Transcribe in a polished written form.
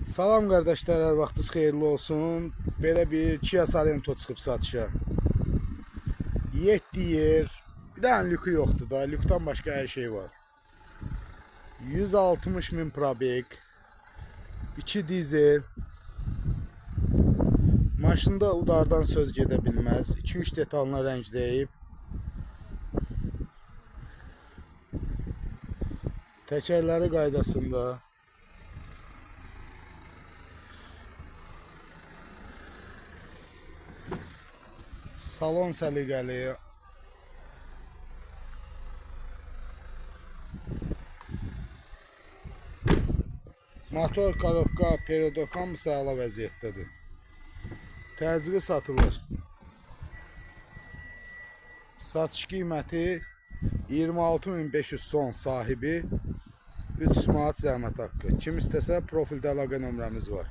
Salam qardaşlar, hər vaxtınız xeyirli olsun. Belə bir Kia Sorento çıxıb satışa. 7 yer, bir dənə lükü yoxdur da, lükdən başqa hər şey var. 160 min probeg, 2 dizel. Maşında udardan söz gedə bilməz. 2-3 detalına rəngdəyib. Təkərləri qaydasında. Salon səliqəli. Motor, korobka, periodok hamısı əla vəziyyətdədir. Təcili satılır. Satış qiyməti 26.500 son sahibi, 300 manat zəhmət haqqı. Kim istəsə profildə əlaqə nömrəmiz var.